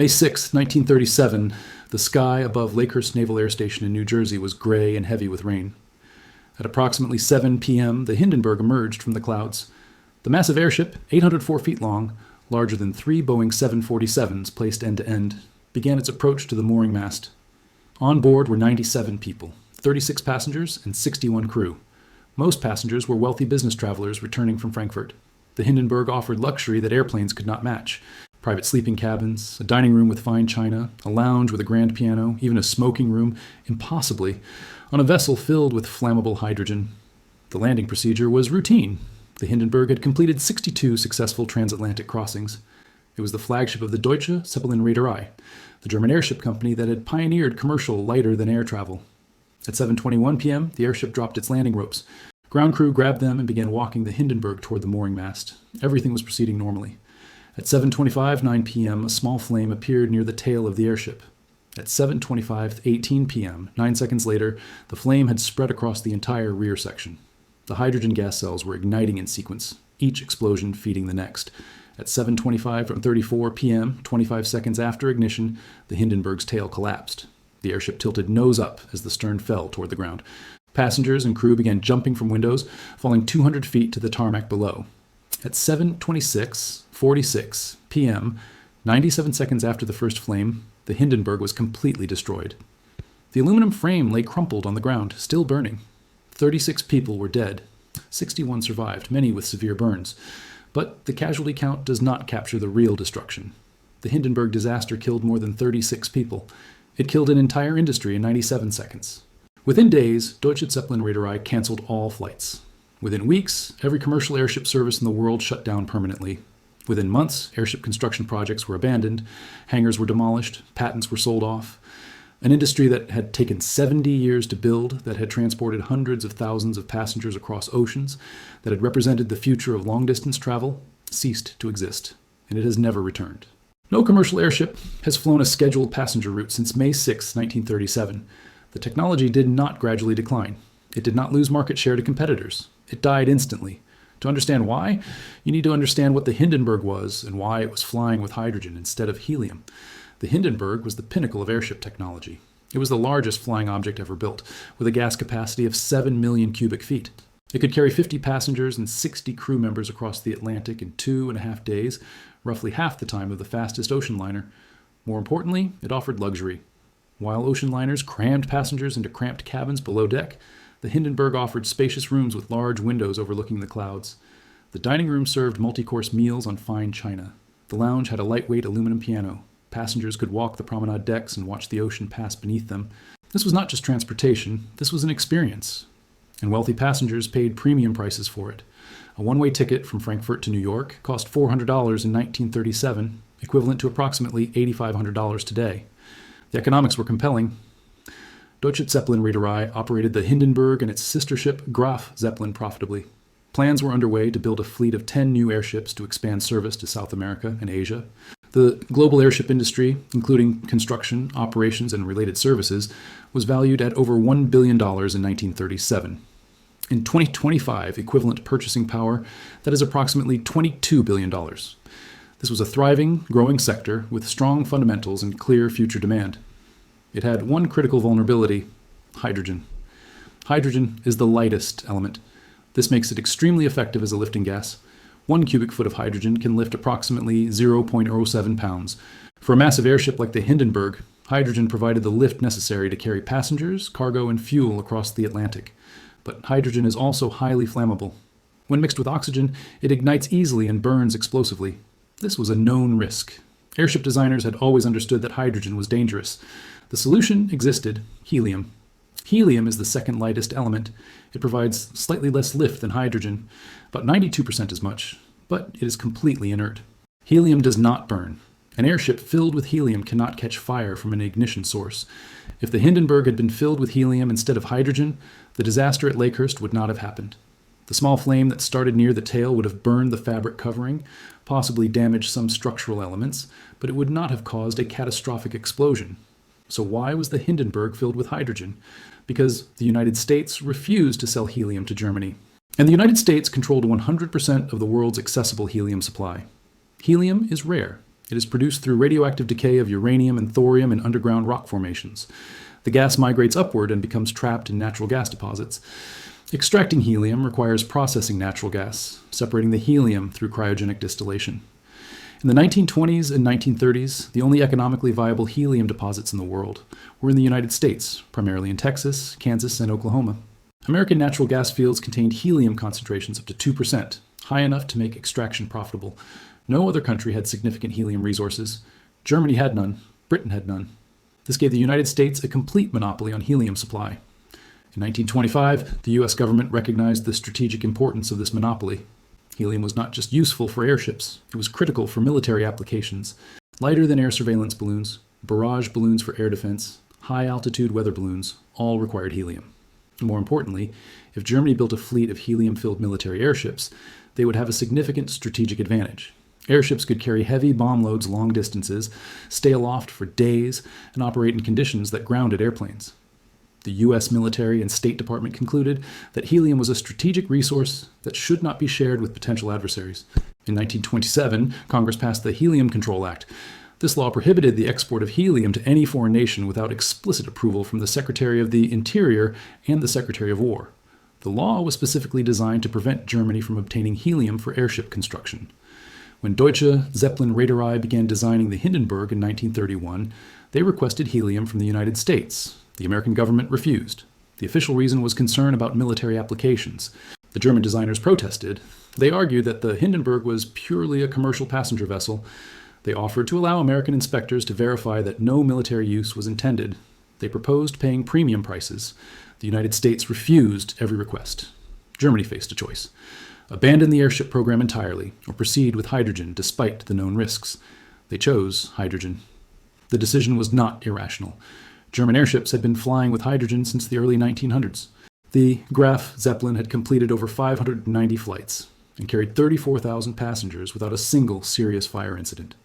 May 6, 1937, the sky above Lakehurst Naval Air Station in New Jersey was gray and heavy with rain. At approximately 7 p.m., the Hindenburg emerged from the clouds. The massive airship, 804 feet long, larger than 3 Boeing 747s placed end to end, began its approach to the mooring mast. On board were 97 people, 36 passengers and 61 crew. Most passengers were wealthy business travelers returning from Frankfurt. The Hindenburg offered luxury that airplanes could not match. Private sleeping cabins, a dining room with fine china, a lounge with a grand piano, even a smoking room, impossibly, on a vessel filled with flammable hydrogen. The landing procedure was routine. The Hindenburg had completed 62 successful transatlantic crossings. It was the flagship of the Deutsche Zeppelin-Reederei, the German airship company that had pioneered commercial lighter-than-air travel. At 7:21 p.m., the airship dropped its landing ropes. Ground crew grabbed them and began walking the Hindenburg toward the mooring mast. Everything was proceeding normally. At 7:25, 9 p.m., a small flame appeared near the tail of the airship. At 7:25, 18 p.m., 9 seconds later, the flame had spread across the entire rear section. The hydrogen gas cells were igniting in sequence, each explosion feeding the next. At 7:34 p.m., 25 seconds after ignition, the Hindenburg's tail collapsed. The airship tilted nose up as the stern fell toward the ground. Passengers and crew began jumping from windows, falling 200 feet to the tarmac below. At 7:46 p.m., 97 seconds after the first flame, the Hindenburg was completely destroyed. The aluminum frame lay crumpled on the ground, still burning. 36 people were dead. 61 survived, many with severe burns. But the casualty count does not capture the real destruction. The Hindenburg disaster killed more than 36 people. It killed an entire industry in 97 seconds. Within days, Deutsche Zeppelin-Reederei canceled all flights. Within weeks, every commercial airship service in the world shut down permanently. Within months, airship construction projects were abandoned, hangars were demolished, patents were sold off. An industry that had taken 70 years to build, that had transported hundreds of thousands of passengers across oceans, that had represented the future of long-distance travel, ceased to exist, and it has never returned. No commercial airship has flown a scheduled passenger route since May 6, 1937. The technology did not gradually decline. It did not lose market share to competitors. It died instantly. To understand why, you need to understand what the Hindenburg was and why it was flying with hydrogen instead of helium. The Hindenburg was the pinnacle of airship technology. It was the largest flying object ever built, with a gas capacity of 7 million cubic feet. It could carry 50 passengers and 60 crew members across the Atlantic in 2.5 days, roughly half the time of the fastest ocean liner. More importantly, it offered luxury. While ocean liners crammed passengers into cramped cabins below deck, the Hindenburg offered spacious rooms with large windows overlooking the clouds. The dining room served multi-course meals on fine china. The lounge had a lightweight aluminum piano. Passengers could walk the promenade decks and watch the ocean pass beneath them. This was not just transportation, this was an experience. And wealthy passengers paid premium prices for it. A one-way ticket from Frankfurt to New York cost $400 in 1937, equivalent to approximately $8,500 today. The economics were compelling. Deutsche Zeppelin-Reederei operated the Hindenburg and its sister ship Graf Zeppelin profitably. Plans were underway to build a fleet of 10 new airships to expand service to South America and Asia. The global airship industry, including construction, operations, and related services, was valued at over $1 billion in 1937. In 2025 equivalent purchasing power, that is approximately $22 billion. This was a thriving, growing sector with strong fundamentals and clear future demand. It had one critical vulnerability: hydrogen. Hydrogen is the lightest element. This makes it extremely effective as a lifting gas. 1 cubic foot of hydrogen can lift approximately 0.07 pounds. For a massive airship like the Hindenburg, hydrogen provided the lift necessary to carry passengers, cargo, and fuel across the Atlantic. But hydrogen is also highly flammable. When mixed with oxygen, it ignites easily and burns explosively. This was a known risk. Airship designers had always understood that hydrogen was dangerous. The solution existed: helium. Helium is the second lightest element. It provides slightly less lift than hydrogen, about 92% as much, but it is completely inert. Helium does not burn. An airship filled with helium cannot catch fire from an ignition source. If the Hindenburg had been filled with helium instead of hydrogen, the disaster at Lakehurst would not have happened. The small flame that started near the tail would have burned the fabric covering, possibly damaged some structural elements, but it would not have caused a catastrophic explosion. So why was the Hindenburg filled with hydrogen? Because the United States refused to sell helium to Germany. And the United States controlled 100% of the world's accessible helium supply. Helium is rare. It is produced through radioactive decay of uranium and thorium in underground rock formations. The gas migrates upward and becomes trapped in natural gas deposits. Extracting helium requires processing natural gas, separating the helium through cryogenic distillation. In the 1920s and 1930s, the only economically viable helium deposits in the world were in the United States, primarily in Texas, Kansas, and Oklahoma. American natural gas fields contained helium concentrations up to 2%, high enough to make extraction profitable. No other country had significant helium resources. Germany had none. Britain had none. This gave the United States a complete monopoly on helium supply. In 1925, the U.S. government recognized the strategic importance of this monopoly. Helium was not just useful for airships, it was critical for military applications. Lighter than air surveillance balloons, barrage balloons for air defense, high-altitude weather balloons all required helium. More importantly, if Germany built a fleet of helium-filled military airships, they would have a significant strategic advantage. Airships could carry heavy bomb loads long distances, stay aloft for days, and operate in conditions that grounded airplanes. The U.S. military and State Department concluded that helium was a strategic resource that should not be shared with potential adversaries. In 1927, Congress passed the Helium Control Act. This law prohibited the export of helium to any foreign nation without explicit approval from the Secretary of the Interior and the Secretary of War. The law was specifically designed to prevent Germany from obtaining helium for airship construction. When Deutsche Zeppelin Reederei began designing the Hindenburg in 1931, they requested helium from the United States. The American government refused. The official reason was concern about military applications. The German designers protested. They argued that the Hindenburg was purely a commercial passenger vessel. They offered to allow American inspectors to verify that no military use was intended. They proposed paying premium prices. The United States refused every request. Germany faced a choice: abandon the airship program entirely, or proceed with hydrogen despite the known risks. They chose hydrogen. The decision was not irrational. German airships had been flying with hydrogen since the early 1900s. The Graf Zeppelin had completed over 590 flights and carried 34,000 passengers without a single serious fire incident.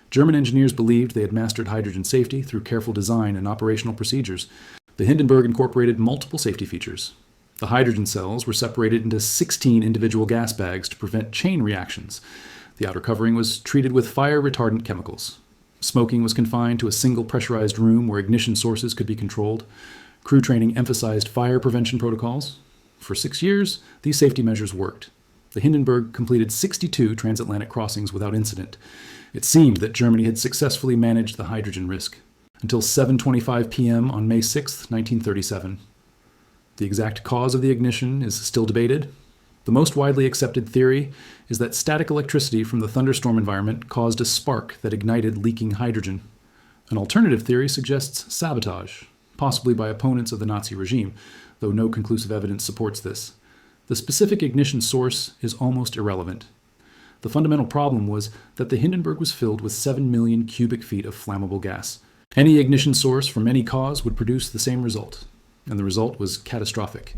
German engineers believed they had mastered hydrogen safety through careful design and operational procedures. The Hindenburg incorporated multiple safety features. The hydrogen cells were separated into 16 individual gas bags to prevent chain reactions. The outer covering was treated with fire-retardant chemicals. Smoking was confined to a single pressurized room where ignition sources could be controlled. Crew training emphasized fire prevention protocols. For 6 years, these safety measures worked. The Hindenburg completed 62 transatlantic crossings without incident. It seemed that Germany had successfully managed the hydrogen risk until 7:25 p.m. on May 6, 1937. The exact cause of the ignition is still debated. The most widely accepted theory is that static electricity from the thunderstorm environment caused a spark that ignited leaking hydrogen. An alternative theory suggests sabotage, possibly by opponents of the Nazi regime, though no conclusive evidence supports this. The specific ignition source is almost irrelevant. The fundamental problem was that the Hindenburg was filled with 7 million cubic feet of flammable gas. Any ignition source from any cause would produce the same result, and the result was catastrophic.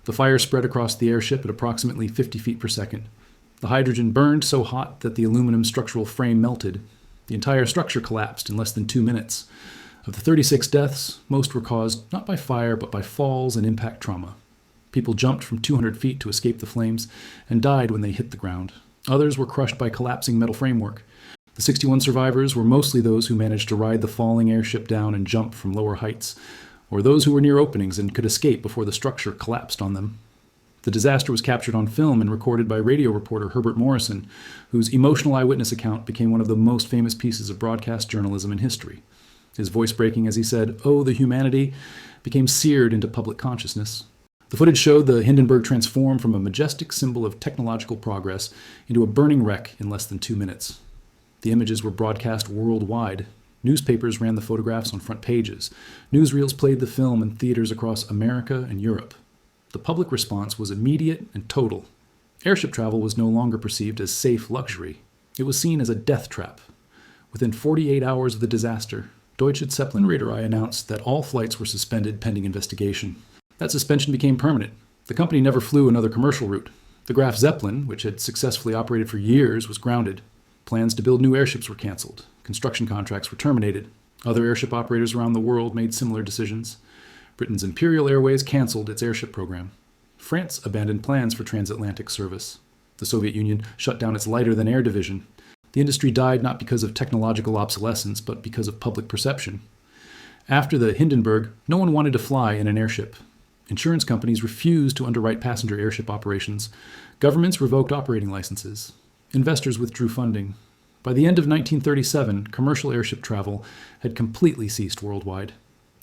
The fire spread across the airship at approximately 50 feet per second. The hydrogen burned so hot that the aluminum structural frame melted. The entire structure collapsed in less than 2 minutes. Of the 36 deaths, most were caused not by fire but by falls and impact trauma. People jumped from 200 feet to escape the flames and died when they hit the ground. Others were crushed by collapsing metal framework. The 61 survivors were mostly those who managed to ride the falling airship down and jump from lower heights, or those who were near openings and could escape before the structure collapsed on them. The disaster was captured on film and recorded by radio reporter Herbert Morrison, whose emotional eyewitness account became one of the most famous pieces of broadcast journalism in history. His voice breaking as he said, "Oh, the humanity," became seared into public consciousness. The footage showed the Hindenburg transform from a majestic symbol of technological progress into a burning wreck in less than 2 minutes. The images were broadcast worldwide. Newspapers ran the photographs on front pages. Newsreels played the film in theaters across America and Europe. The public response was immediate and total. Airship travel was no longer perceived as safe luxury. It was seen as a death trap. Within 48 hours of the disaster, Deutsche Zeppelin Reederei announced that all flights were suspended pending investigation. That suspension became permanent. The company never flew another commercial route. The Graf Zeppelin, which had successfully operated for years, was grounded. Plans to build new airships were canceled. Construction contracts were terminated. Other airship operators around the world made similar decisions. Britain's Imperial Airways canceled its airship program. France abandoned plans for transatlantic service. The Soviet Union shut down its lighter-than-air division. The industry died not because of technological obsolescence, but because of public perception. After the Hindenburg, no one wanted to fly in an airship. Insurance companies refused to underwrite passenger airship operations. Governments revoked operating licenses. Investors withdrew funding. By the end of 1937, commercial airship travel had completely ceased worldwide.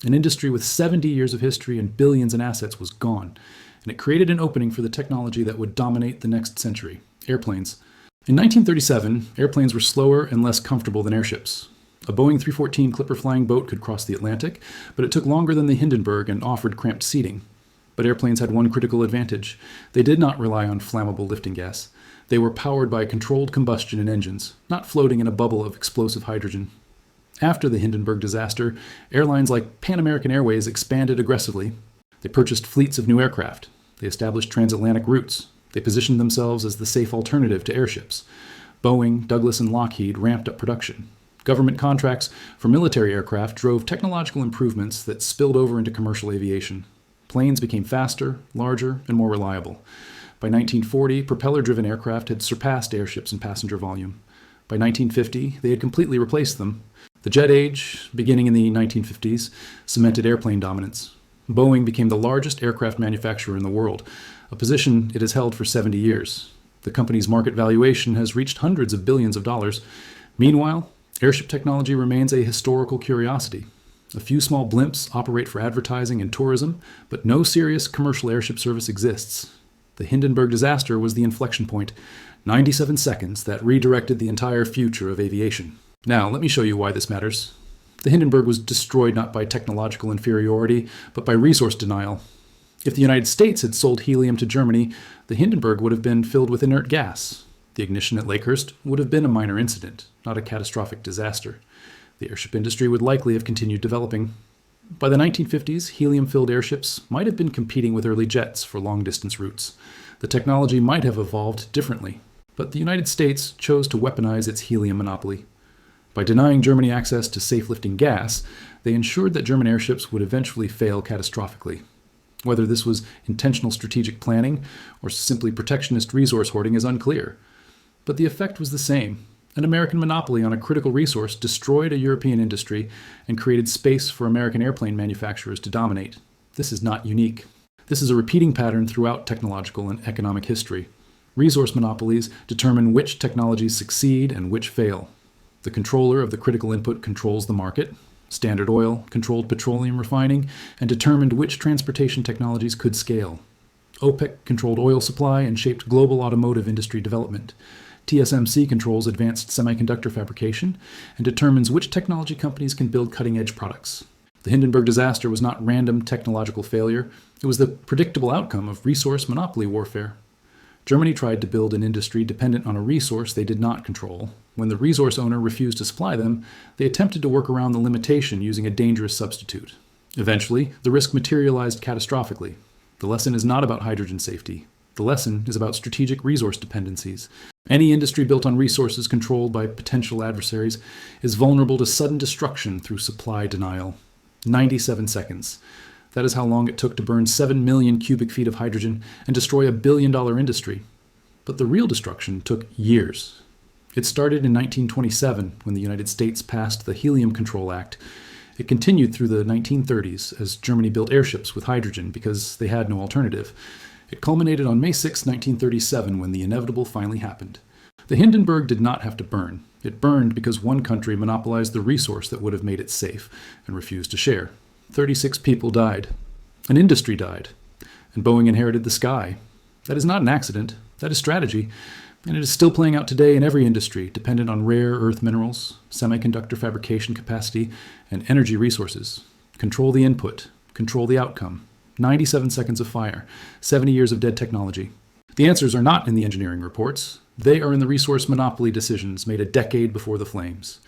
An industry with 70 years of history and billions in assets was gone, and it created an opening for the technology that would dominate the next century: airplanes. In 1937, airplanes were slower and less comfortable than airships. A Boeing 314 Clipper-flying boat could cross the Atlantic, but it took longer than the Hindenburg and offered cramped seating. But airplanes had one critical advantage. They did not rely on flammable lifting gas. They were powered by controlled combustion in engines, not floating in a bubble of explosive hydrogen. After the Hindenburg disaster, airlines like Pan American Airways expanded aggressively. They purchased fleets of new aircraft. They established transatlantic routes. They positioned themselves as the safe alternative to airships. Boeing, Douglas, and Lockheed ramped up production. Government contracts for military aircraft drove technological improvements that spilled over into commercial aviation. Planes became faster, larger, and more reliable. By 1940, propeller-driven aircraft had surpassed airships in passenger volume. By 1950, they had completely replaced them. The jet age, beginning in the 1950s, cemented airplane dominance. Boeing became the largest aircraft manufacturer in the world, a position it has held for 70 years. The company's market valuation has reached hundreds of billions of dollars. Meanwhile, airship technology remains a historical curiosity. A few small blimps operate for advertising and tourism, but no serious commercial airship service exists. The Hindenburg disaster was the inflection point, 97 seconds that redirected the entire future of aviation. Now, let me show you why this matters. The Hindenburg was destroyed not by technological inferiority, but by resource denial. If the United States had sold helium to Germany, the Hindenburg would have been filled with inert gas. The ignition at Lakehurst would have been a minor incident, not a catastrophic disaster. The airship industry would likely have continued developing. By the 1950s, helium-filled airships might have been competing with early jets for long-distance routes. The technology might have evolved differently, but the United States chose to weaponize its helium monopoly. By denying Germany access to safe-lifting gas, they ensured that German airships would eventually fail catastrophically. Whether this was intentional strategic planning or simply protectionist resource hoarding is unclear. But the effect was the same. An American monopoly on a critical resource destroyed a European industry and created space for American airplane manufacturers to dominate. This is not unique. This is a repeating pattern throughout technological and economic history. Resource monopolies determine which technologies succeed and which fail. The controller of the critical input controls the market. Standard Oil controlled petroleum refining and determined which transportation technologies could scale. OPEC controlled oil supply and shaped global automotive industry development. TSMC controls advanced semiconductor fabrication and determines which technology companies can build cutting-edge products. The Hindenburg disaster was not random technological failure. It was the predictable outcome of resource monopoly warfare. Germany tried to build an industry dependent on a resource they did not control. When the resource owner refused to supply them, they attempted to work around the limitation using a dangerous substitute. Eventually, the risk materialized catastrophically. The lesson is not about hydrogen safety. The lesson is about strategic resource dependencies. Any industry built on resources controlled by potential adversaries is vulnerable to sudden destruction through supply denial. 97 seconds. That is how long it took to burn 7 million cubic feet of hydrogen and destroy $1 billion industry. But the real destruction took years. It started in 1927 when the United States passed the Helium Control Act. It continued through the 1930s as Germany built airships with hydrogen because they had no alternative. It culminated on May 6, 1937, when the inevitable finally happened. The Hindenburg did not have to burn. It burned because one country monopolized the resource that would have made it safe and refused to share. 36 people died. An industry died. And Boeing inherited the sky. That is not an accident. That is strategy. And it is still playing out today in every industry, dependent on rare earth minerals, semiconductor fabrication capacity, and energy resources. Control the input. Control the outcome. 97 seconds of fire. 70 years of dead technology. The answers are not in the engineering reports. They are in the resource monopoly decisions made a decade before the flames.